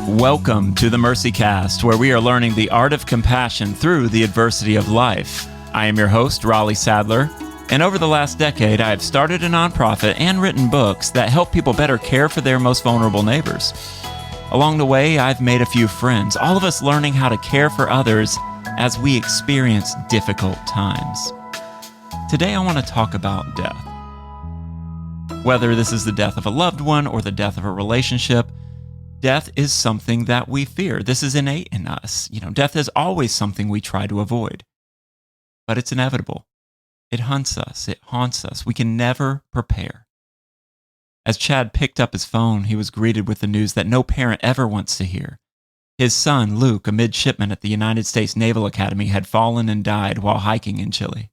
Welcome to the MercyCast, where we are learning the art of compassion through the adversity of life. I am your host, Raleigh Sadler, and over the last decade, I have started a nonprofit and written books that help people better care for their most vulnerable neighbors. Along the way, I've made a few friends, all of us learning how to care for others as we experience difficult times. Today, I want to talk about death. Whether this is the death of a loved one or the death of a relationship, death is something that we fear. This is innate in us. Death is always something we try to avoid. But it's inevitable. It hunts us. It haunts us. We can never prepare. As Chad picked up his phone, he was greeted with the news that no parent ever wants to hear. His son, Luke, a midshipman at the United States Naval Academy, had fallen and died while hiking in Chile.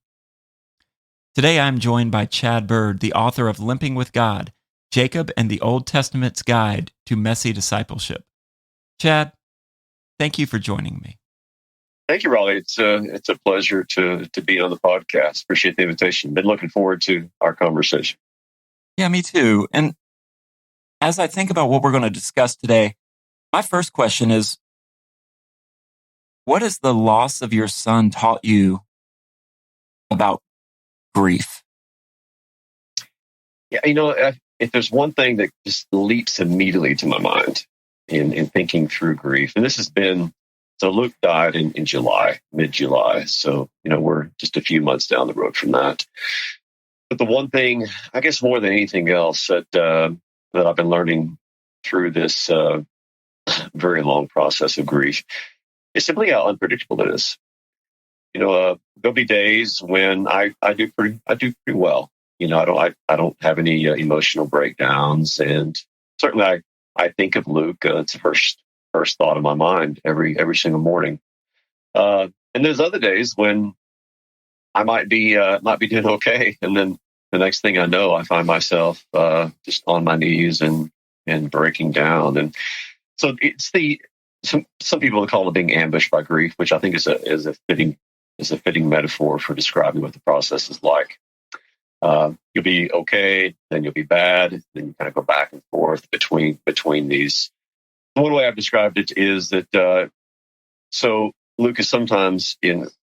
Today, I'm joined by Chad Bird, the author of Limping with God, Jacob and the Old Testament's Guide to Messy Discipleship. Chad, thank you for joining me. Thank you, Raleigh. It's a pleasure to be on the podcast. Appreciate the invitation. Been looking forward to our conversation. Yeah, me too. And as I think about what we're going to discuss today, my first question is, what has the loss of your son taught you about grief? Yeah, if there's one thing that just leaps immediately to my mind in thinking through grief, and this has been, so Luke died in July, mid-July. So, we're just a few months down the road from that. But the one thing, I guess more than anything else that I've been learning through this very long process of grief is simply how unpredictable it is. There'll be days when I do pretty well. I don't have any emotional breakdowns, and certainly I think of Luke. It's the first thought in my mind every single morning. And there's other days when I might be doing okay, and then the next thing I know, I find myself just on my knees and breaking down. And so it's some people call it being ambushed by grief, which I think is a fitting metaphor for describing what the process is like. You'll be okay, then you'll be bad, then you kind of go back and forth between these. One way I've described it is that so Luke is sometimes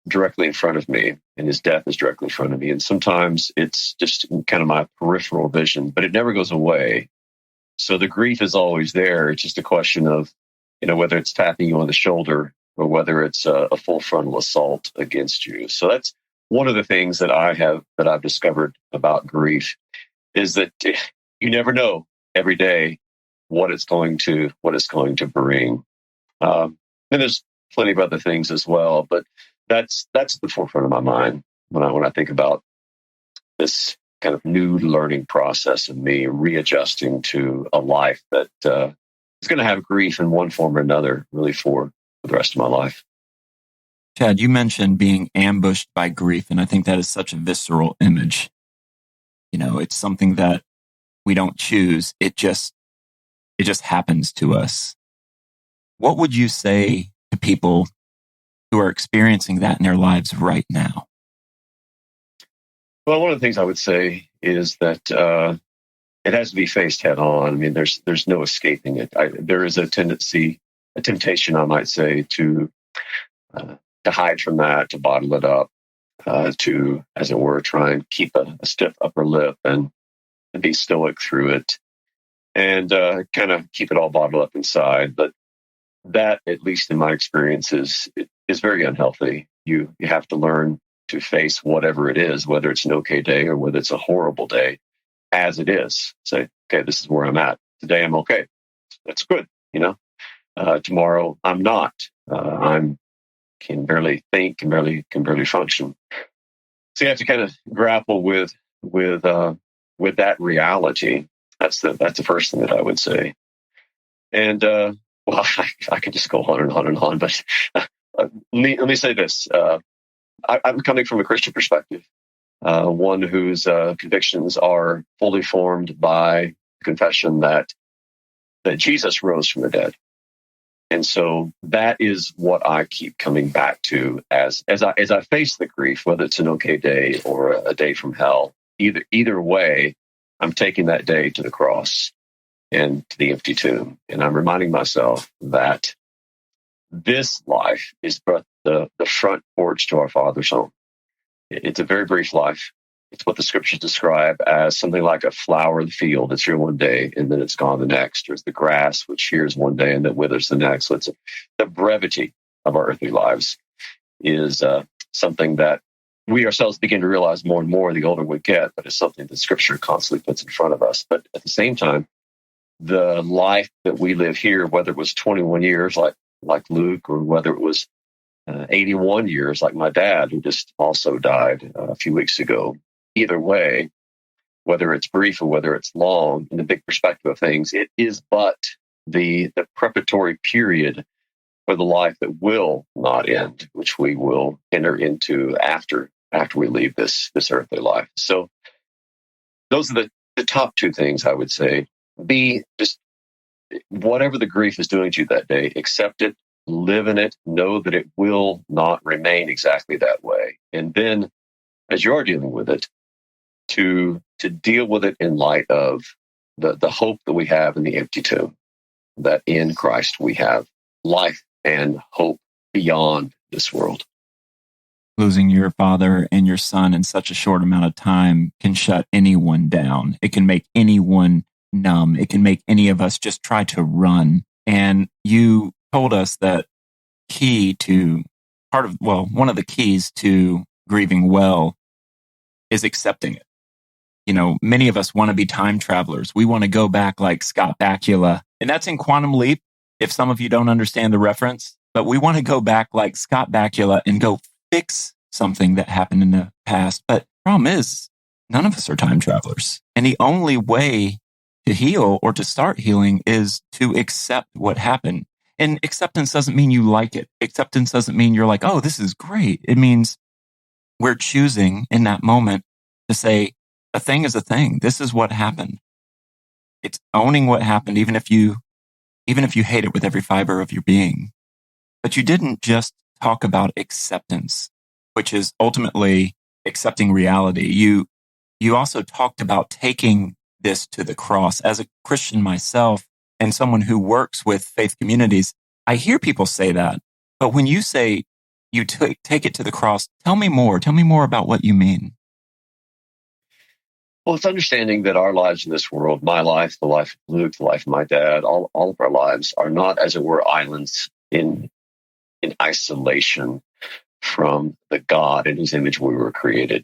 directly in front of me, and his death is directly in front of me, and sometimes it's just kind of my peripheral vision, but it never goes away. So the grief is always there. It's just a question of whether it's tapping you on the shoulder or whether it's a full frontal assault against you. So that's one of the things that I've discovered about grief is that you never know every day what it's going to bring. And there's plenty of other things as well, but that's the forefront of my mind when I think about this kind of new learning process of me readjusting to a life that is going to have grief in one form or another, really for the rest of my life. Chad, you mentioned being ambushed by grief, and I think that is such a visceral image. It's something that we don't choose. It just happens to us. What would you say to people who are experiencing that in their lives right now? Well, one of the things I would say is that it has to be faced head on. I mean, there's no escaping it. There is a temptation, I might say, to hide from that, to bottle it up, to, as it were, try and keep a stiff upper lip and be stoic through it, and kind of keep it all bottled up inside. But that, at least in my experience, is very unhealthy. You have to learn to face whatever it is, whether it's an okay day or whether it's a horrible day, as it is. Say, okay, this is where I'm at. Today I'm okay. That's good. Tomorrow I'm not. Can barely think, can barely function. So you have to kind of grapple with that reality. That's the first thing that I would say. And I could just go on and on and on, but let me say this: I'm coming from a Christian perspective, one whose convictions are fully formed by the confession that Jesus rose from the dead. And so that is what I keep coming back to as I face the grief, whether it's an okay day or a day from hell. Either way, I'm taking that day to the cross and to the empty tomb. And I'm reminding myself that this life is but the front porch to our Father's home. It's a very brief life. It's what the scriptures describe as something like a flower of the field. It's here one day and then it's gone the next. Or it's the grass, which here's one day and then withers the next. So the brevity of our earthly lives is something that we ourselves begin to realize more and more the older we get, but it's something that scripture constantly puts in front of us. But at the same time, the life that we live here, whether it was 21 years like Luke, or whether it was 81 years like my dad, who just also died a few weeks ago, either way, whether it's brief or whether it's long, in the big perspective of things, it is but the preparatory period for the life that will not end, which we will enter into after we leave this earthly life. So those are the top two things I would say. Be just whatever the grief is doing to you that day, accept it, live in it, know that it will not remain exactly that way. And then as you are dealing with it, to deal with it in light of the hope that we have in the empty tomb, that in Christ we have life and hope beyond this world. Losing your father and your son in such a short amount of time can shut anyone down. It can make anyone numb. It can make any of us just try to run. And you told us that one of the keys to grieving well is accepting it. You know, many of us want to be time travelers. We want to go back like Scott Bakula. And that's in Quantum Leap, if some of you don't understand the reference. But we want to go back like Scott Bakula and go fix something that happened in the past. But the problem is, none of us are time travelers. And the only way to heal or to start healing is to accept what happened. And acceptance doesn't mean you like it. Acceptance doesn't mean you're like, oh, this is great. It means we're choosing in that moment to say, a thing is a thing. This is what happened. It's owning what happened, even if you hate it with every fiber of your being. But you didn't just talk about acceptance, which is ultimately accepting reality. You also talked about taking this to the cross. As a Christian myself and someone who works with faith communities, I hear people say that. But when you say you take it to the cross, tell me more. Tell me more about what you mean. Well, it's understanding that our lives in this world, my life, the life of Luke, the life of my dad, all of our lives are not, as it were, islands in isolation from the God in whose image we were created.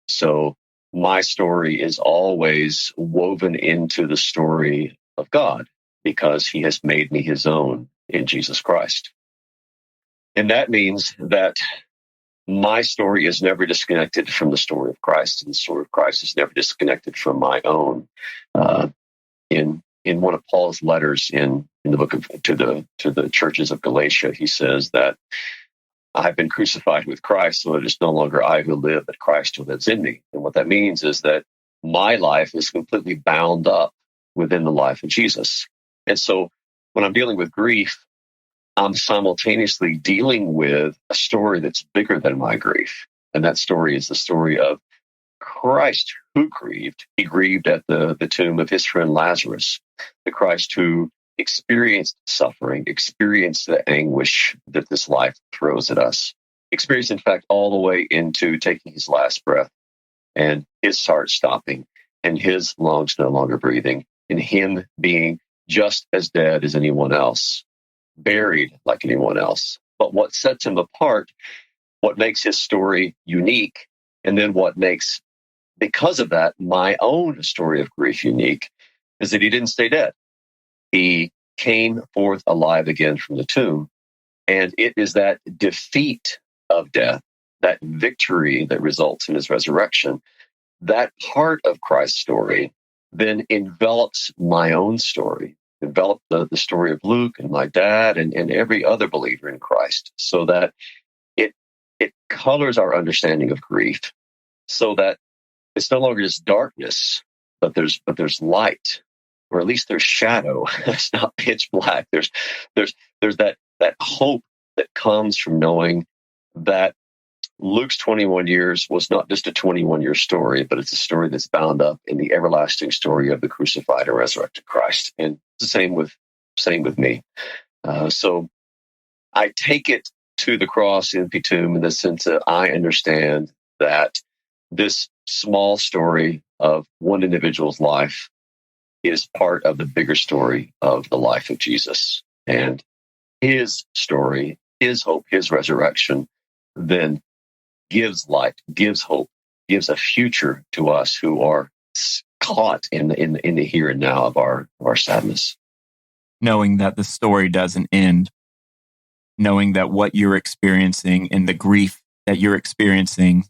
So my story is always woven into the story of God because he has made me his own in Jesus Christ. And that means that my story is never disconnected from the story of Christ, and the story of Christ is never disconnected from my own. In one of Paul's letters in the book to the churches of Galatia, he says that I've been crucified with Christ, so it is no longer I who live, but Christ who lives in me. And what that means is that my life is completely bound up within the life of Jesus. And so when I'm dealing with grief, I'm simultaneously dealing with a story that's bigger than my grief. And that story is the story of Christ who grieved. He grieved at the tomb of his friend Lazarus, the Christ who experienced suffering, experienced the anguish that this life throws at us, experienced, in fact, all the way into taking his last breath and his heart stopping and his lungs no longer breathing and him being just as dead as anyone else, buried like anyone else. But what sets him apart, what makes his story unique, and then what makes, because of that, my own story of grief unique, is that he didn't stay dead. He came forth alive again from the tomb. And it is that defeat of death, that victory that results in his resurrection, that part of Christ's story then envelops my own story, enveloped the story of Luke and my dad and every other believer in Christ, so that it colors our understanding of grief, so that it's no longer just darkness, but there's light. or at least there's shadow. It's not pitch black. There's that hope that comes from knowing that Luke's 21 years was not just a 21-year story, but it's a story that's bound up in the everlasting story of the crucified and resurrected Christ. And it's the same with me. So I take it to the cross in Pitum in the sense that I understand that this small story of one individual's life is part of the bigger story of the life of Jesus. And his story, his hope, his resurrection, then gives light, gives hope, gives a future to us who are caught in the here and now of our sadness. Knowing that the story doesn't end, knowing that what you're experiencing and the grief that you're experiencing,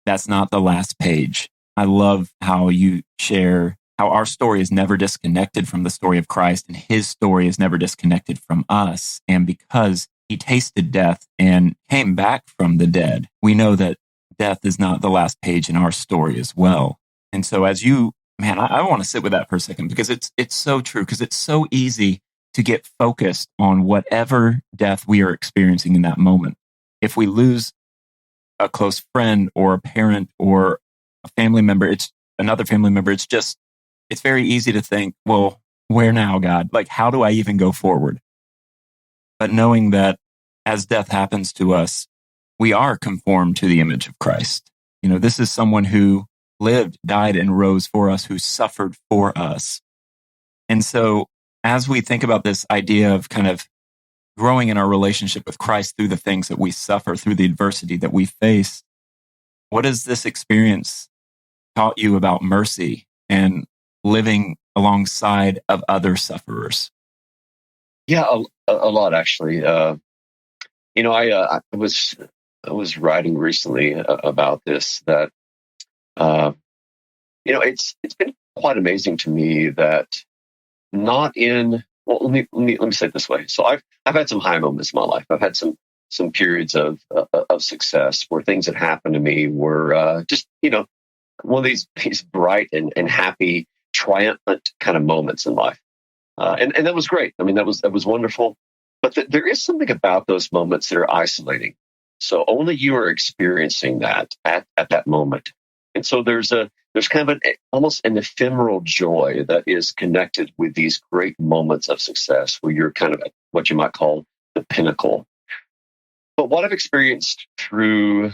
that's not the last page. I love how you share how our story is never disconnected from the story of Christ, and his story is never disconnected from us. And because he tasted death and came back from the dead, we know that death is not the last page in our story as well. And so I want to sit with that for a second, because it's so true, because it's so easy to get focused on whatever death we are experiencing in that moment. If we lose a close friend or a parent or a family member, it's very easy to think, well, where now, God? Like, how do I even go forward? But knowing that as death happens to us, we are conformed to the image of Christ. This is someone who lived, died, and rose for us, who suffered for us. And so as we think about this idea of kind of growing in our relationship with Christ through the things that we suffer, through the adversity that we face, what has this experience taught you about mercy and living alongside of other sufferers? Yeah, a lot actually. I was writing recently about this, that it's been quite amazing to me that let me say it this way. So I've had some high moments in my life. I've had some periods of success where things that happened to me were just one of these bright and happy, triumphant kind of moments in life, and that was great. I mean, that was wonderful. But there is something about those moments that are isolating. So only you are experiencing that at that moment. And so there's kind of almost an ephemeral joy that is connected with these great moments of success where you're kind of at what you might call the pinnacle. But what I've experienced through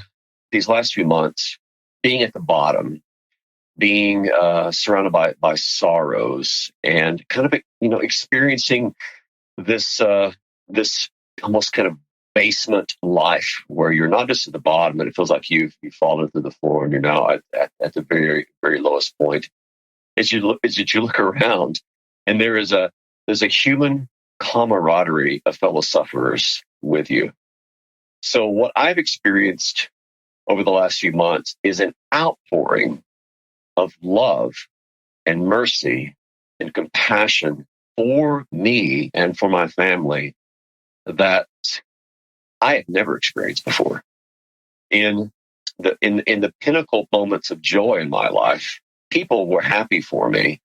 these last few months, being at the bottom, being surrounded by sorrows, and kind of experiencing this almost kind of basement life where you're not just at the bottom, but it feels like you've fallen through the floor and you're now at the very, very lowest point. As you look around, and there's a human camaraderie of fellow sufferers with you. So what I've experienced over the last few months is an outpouring of love and mercy and compassion for me and for my family that I had never experienced before. In the pinnacle moments of joy in my life, people were happy for me,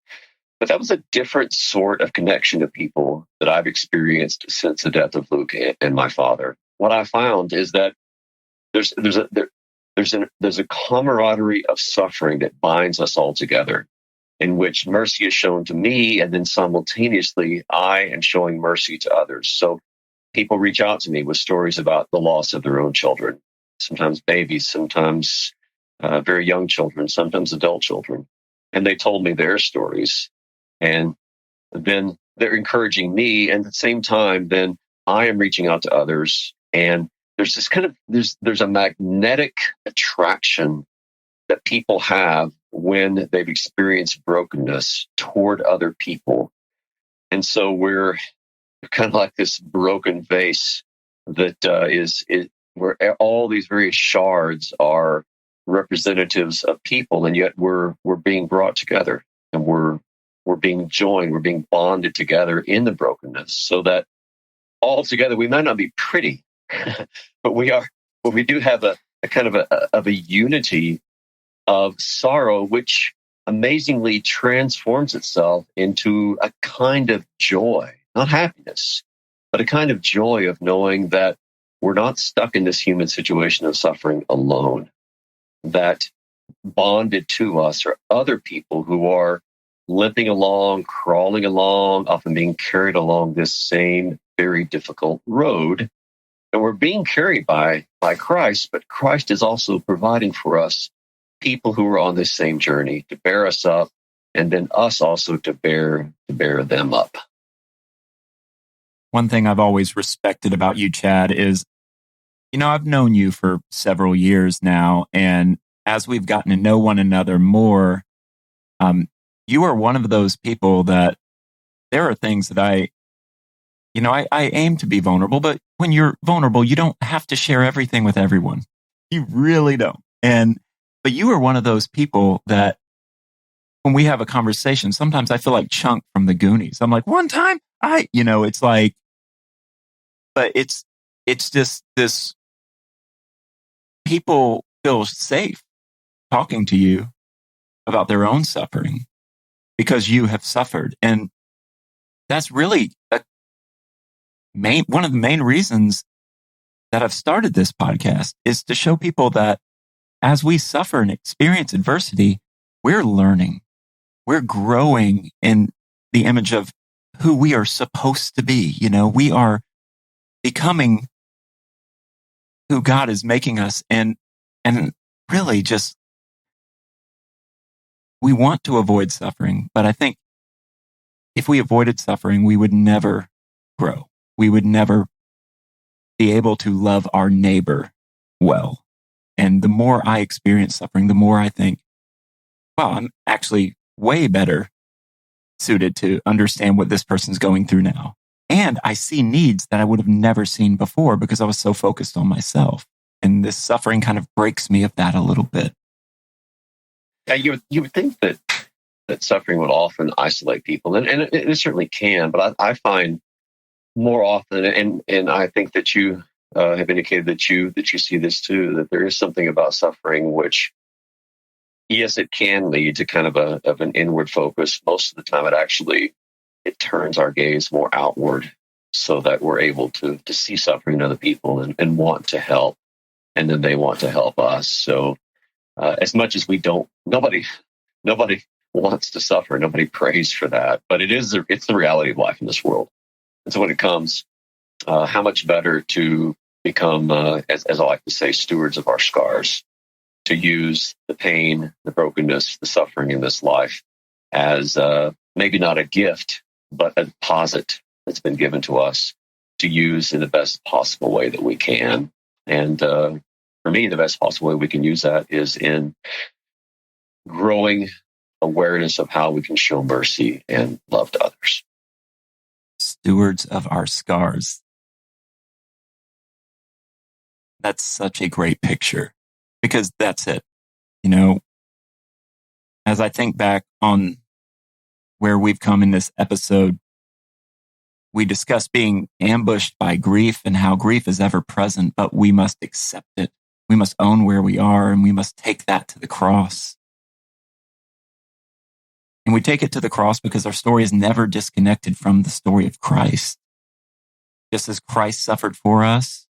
but that was a different sort of connection to people that I've experienced since the death of Luke and my father. What I found is that there's a camaraderie of suffering that binds us all together, in which mercy is shown to me, and then simultaneously I am showing mercy to others. So people reach out to me with stories about the loss of their own children, sometimes babies, sometimes very young children, sometimes adult children. And they told me their stories. And then they're encouraging me. And at the same time, then I am reaching out to others. And there's this kind of, there's a magnetic attraction that people have when they've experienced brokenness toward other people. And so we're kind of like this broken vase that is where all these various shards are representatives of people, and yet we're being brought together, and we're being joined, we're being bonded together in the brokenness, so that all together we might not be pretty, but we do have a kind of a unity of sorrow, which amazingly transforms itself into a kind of joy, not happiness, but a kind of joy of knowing that we're not stuck in this human situation of suffering alone, that bonded to us are other people who are limping along, crawling along, often being carried along this same very difficult road. And we're being carried by Christ, but Christ is also providing for us people who are on this same journey to bear us up, and then us also to bear them up. One thing I've always respected about you, Chad, is, I've known you for several years now, and as we've gotten to know one another more, you are one of those people that there are things that I aim to be vulnerable, but when you're vulnerable, you don't have to share everything with everyone. You really don't. But you are one of those people that when we have a conversation, sometimes I feel like Chunk from the Goonies. I'm like, one time it's like, but it's just this, people feel safe talking to you about their own suffering because you have suffered. And that's really one of the main reasons that I've started this podcast, is to show people that as we suffer and experience adversity, we're learning, we're growing in the image of who we are supposed to be. We are becoming who God is making us. And really just, we want to avoid suffering, but I think if we avoided suffering, we would never grow. We would never be able to love our neighbor well. And the more I experience suffering, the more I think, wow, I'm actually way better suited to understand what this person's going through now. And I see needs that I would have never seen before because I was so focused on myself. And this suffering kind of breaks me of that a little bit. Yeah, you would think that suffering would often isolate people, and it certainly can. But I find more often, and I think that you have indicated that you see this too, that there is something about suffering which, yes, it can lead to kind of an inward focus. Most of the time, it turns our gaze more outward, so that we're able to see suffering in other people and want to help, and then they want to help us. So as much as we don't, nobody wants to suffer. Nobody prays for that, but it's the reality of life in this world. And so when it comes, how much better to become, as I like to say, stewards of our scars, to use the pain, the brokenness, the suffering in this life as maybe not a gift, but a deposit that's been given to us to use in the best possible way that we can. And for me, the best possible way we can use that is in growing awareness of how we can show mercy and love to others. Stewards of our scars. That's such a great picture, because that's it. As I think back on where we've come in this episode, we discussed being ambushed by grief and how grief is ever present, but we must accept it. We must own where we are, and we must take that to the cross. And we take it to the cross because our story is never disconnected from the story of Christ. Just as Christ suffered for us,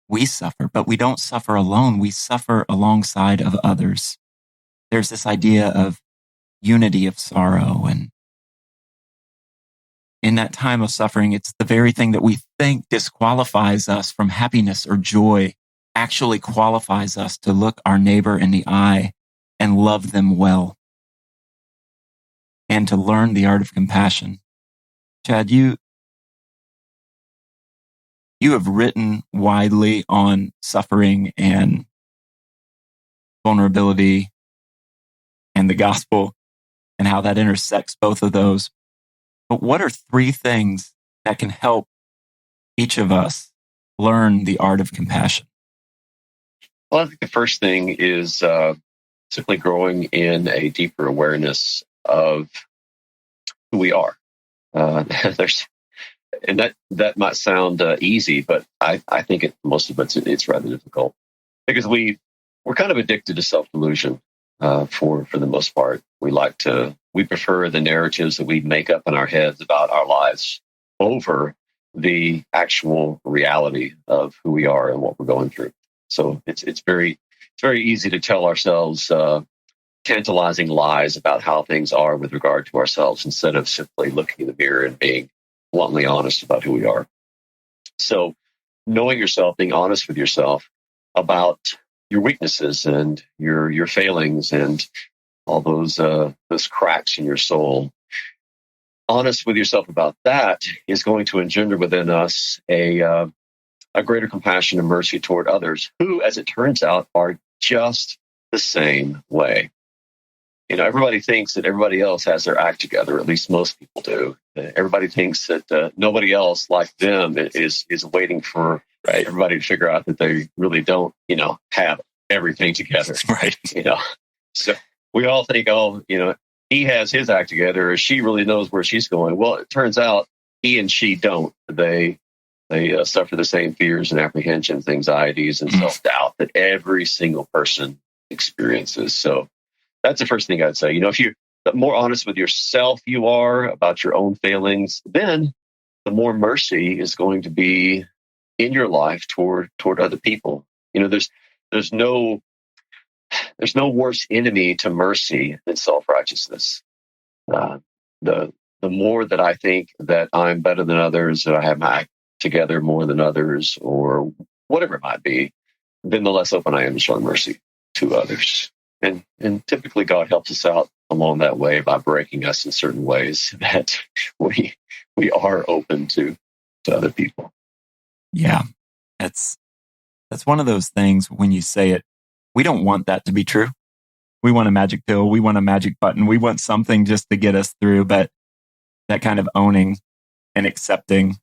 we suffer, but we don't suffer alone. We suffer alongside of others. There's this idea of unity of sorrow. And in that time of suffering, it's the very thing that we think disqualifies us from happiness or joy actually qualifies us to look our neighbor in the eye and love them well, and to learn the art of compassion. Chad, you have written widely on suffering and vulnerability and the gospel and how that intersects both of those. But what are 3 things that can help each of us learn the art of compassion? Well, I think the first thing is simply growing in a deeper awareness of who we are. And that might sound easy, but I think most of it's rather difficult, because we're kind of addicted to self-delusion. for the most part. We prefer the narratives that we make up in our heads about our lives over the actual reality of who we are and what we're going through. So it's very easy to tell ourselves tantalizing lies about how things are with regard to ourselves instead of simply looking in the mirror and being bluntly honest about who we are. So knowing yourself, being honest with yourself about your weaknesses and your failings and all those cracks in your soul. Honest with yourself about that is going to engender within us a greater compassion and mercy toward others who, as it turns out, are just the same way. Everybody thinks that everybody else has their act together, at least most people do. Everybody thinks that nobody else like them is waiting for everybody to figure out that they really don't, have everything together. Right. So we all think, he has his act together, or she really knows where she's going. Well, it turns out he and she don't. They suffer the same fears and apprehensions, anxieties, and self-doubt that every single person experiences. So that's the first thing I'd say. If you're more honest with yourself you are about your own failings, then the more mercy is going to be in your life toward other people. There's no worse enemy to mercy than self-righteousness. The more that I think that I'm better than others, that I have my act together more than others, or whatever it might be, then the less open I am to showing mercy to others. And typically God helps us out along that way by breaking us in certain ways that we are open to other people. Yeah, that's one of those things when you say it, we don't want that to be true. We want a magic pill. We want a magic button. We want something just to get us through. But that kind of owning and accepting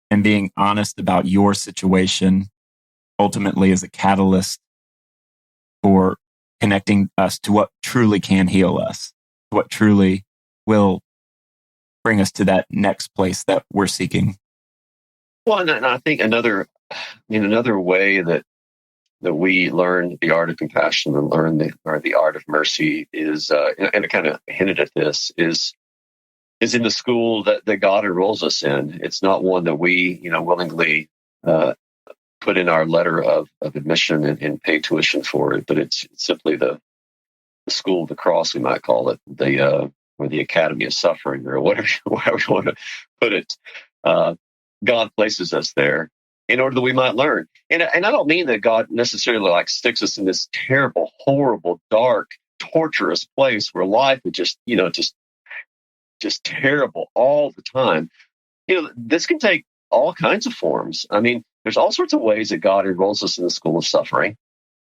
and being honest about your situation ultimately is a catalyst for connecting us to what truly can heal us, what truly will bring us to that next place that we're seeking. Well, and I think another way that we learn the art of compassion and learn the art of mercy is, and I kind of hinted at this, is in the school that God enrolls us in. It's not one that we, willingly put in our letter of admission and pay tuition for it, but it's simply the school of the cross, we might call it, or the Academy of Suffering, or whatever you want to put it. God places us there in order that we might learn. And I don't mean that God necessarily sticks us in this terrible, horrible, dark, torturous place where life is just terrible all the time. This can take all kinds of forms. I mean, there's all sorts of ways that God enrolls us in the school of suffering,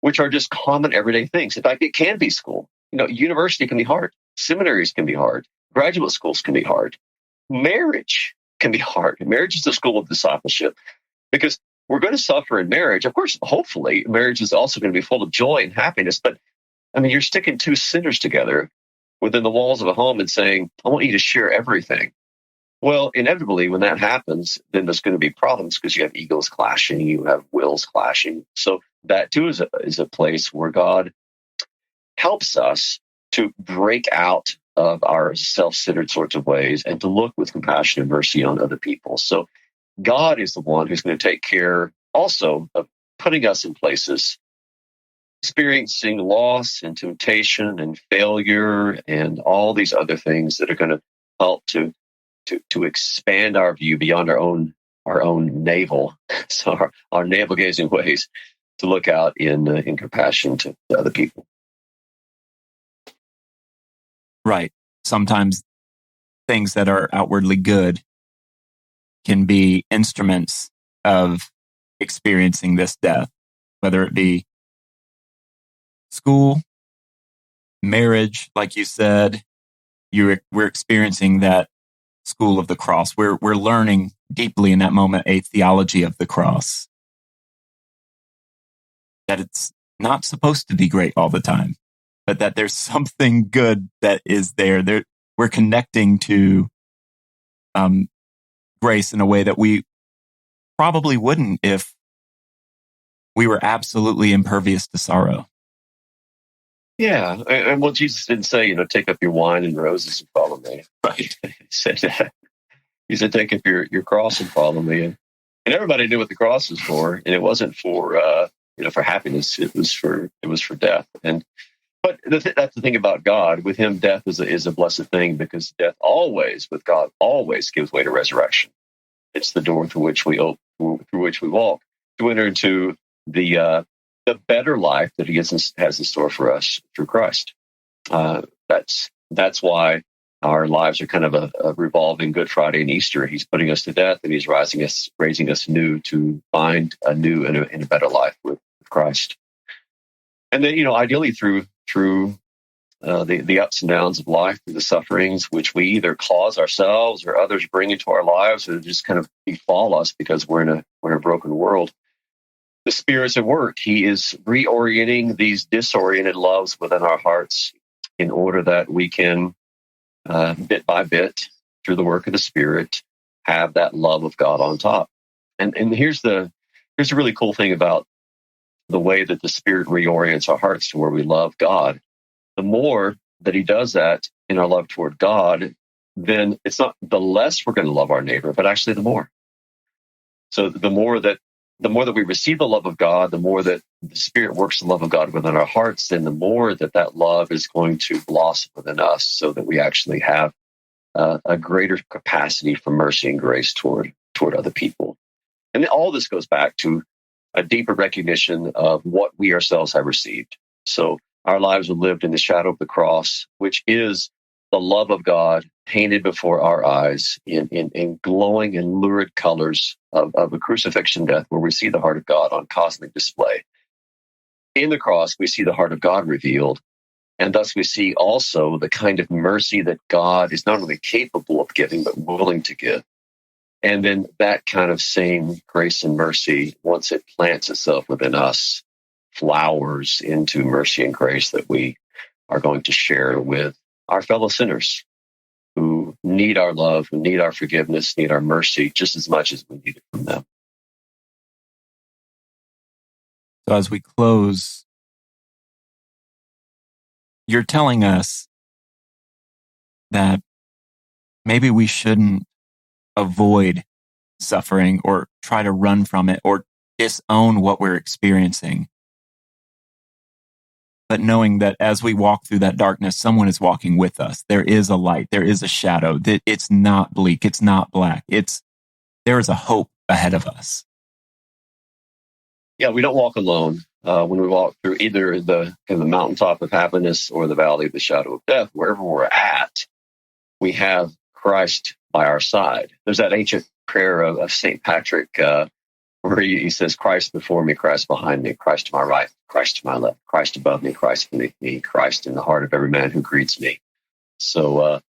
which are just common everyday things. In fact, it can be school. University can be hard. Seminaries can be hard. Graduate schools can be hard. Marriage can be hard. Marriage is the school of discipleship because we're going to suffer in marriage. Of course, hopefully, marriage is also going to be full of joy and happiness. But I mean, you're sticking two sinners together within the walls of a home and saying, I want you to share everything. Well, inevitably, when that happens, then there's going to be problems because you have egos clashing, you have wills clashing. So that too is a place where God helps us to break out of our self-centered sorts of ways and to look with compassion and mercy on other people. So God is the one who's going to take care also of putting us in places, experiencing loss and temptation and failure and all these other things that are going to help to expand our view beyond our own navel, so our navel-gazing ways, to look out in compassion to other people. Right. Sometimes things that are outwardly good can be instruments of experiencing this death, whether it be school, marriage, like you said. We're experiencing that school of the cross. We're learning deeply in that moment a theology of the cross, that it's not supposed to be great all the time, but that there's something good that is there. We're connecting to grace in a way that we probably wouldn't if we were absolutely impervious to sorrow. Yeah. And well, Jesus didn't say, take up your wine and roses and follow me. Right. He said, take up your cross and follow me. And everybody knew what the cross was for. And it wasn't for, for happiness. It was for death. But that's the thing about God. With him, death is a blessed thing, because death with God always gives way to resurrection. It's the door through which we walk to enter into the better life that he has in store for us through Christ. That's why our lives are kind of a revolving Good Friday and Easter. He's putting us to death, and he's raising us new to find a new and a better life with Christ. And then, ideally through the ups and downs of life, through the sufferings which we either cause ourselves or others bring into our lives, or just kind of befall us because we're in a broken world. The Spirit's at work. He is reorienting these disoriented loves within our hearts in order that we can, bit by bit, through the work of the Spirit, have that love of God on top. And here's the really cool thing about the way that the Spirit reorients our hearts to where we love God. The more that he does that in our love toward God, then it's not the less we're going to love our neighbor, but actually the more. So the more that we receive the love of God, the more that the Spirit works the love of God within our hearts, then the more that love is going to blossom within us, so that we actually have a greater capacity for mercy and grace toward other people. And all this goes back to a deeper recognition of what we ourselves have received. So our lives are lived in the shadow of the cross, which is the love of God painted before our eyes in glowing and lurid colors of a crucifixion death, where we see the heart of God on cosmic display. In the cross, we see the heart of God revealed, and thus we see also the kind of mercy that God is not only capable of giving, but willing to give. And then that kind of same grace and mercy, once it plants itself within us, flowers into mercy and grace that we are going to share with our fellow sinners who need our love, who need our forgiveness, need our mercy just as much as we need it from them. So as we close, you're telling us that maybe we shouldn't avoid suffering or try to run from it or disown what we're experiencing. But knowing that as we walk through that darkness, someone is walking with us. There is a light. There is a shadow. That it's not bleak. It's not black. There is a hope ahead of us. Yeah, we don't walk alone. When we walk through either the mountaintop of happiness or the valley of the shadow of death, wherever we're at, we have Christ by our side. There's that ancient prayer of St. Patrick where he says, Christ before me, Christ behind me, Christ to my right, Christ to my left, Christ above me, Christ beneath me, Christ in the heart of every man who greets me. So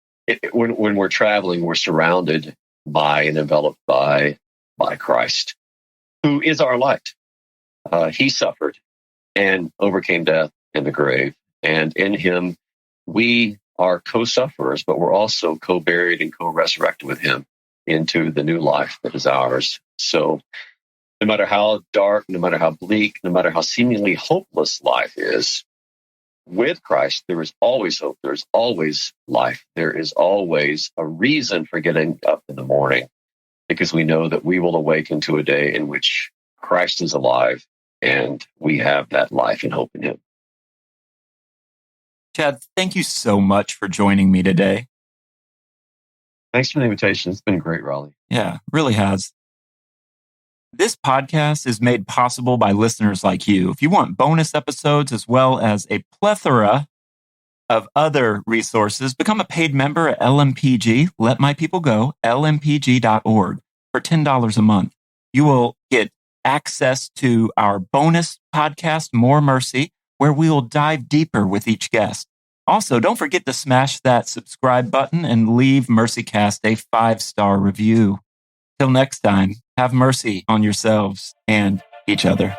when we're traveling, we're surrounded by and enveloped by Christ, who is our light. He suffered and overcame death and the grave. And in him, we are co-sufferers, but we're also co-buried and co-resurrected with him into the new life that is ours. So no matter how dark, no matter how bleak, no matter how seemingly hopeless life is, with Christ, there is always hope. There's always life. There is always a reason for getting up in the morning, because we know that we will awaken to a day in which Christ is alive and we have that life and hope in him. Chad, thank you so much for joining me today. Thanks for the invitation. It's been great, Raleigh. Yeah, really has. This podcast is made possible by listeners like you. If you want bonus episodes as well as a plethora of other resources, become a paid member at LMPG, Let My People Go, lmpg.org, for $10 a month. You will get access to our bonus podcast, More Mercy, where we will dive deeper with each guest. Also, don't forget to smash that subscribe button and leave MercyCast a 5-star review. Till next time, have mercy on yourselves and each other.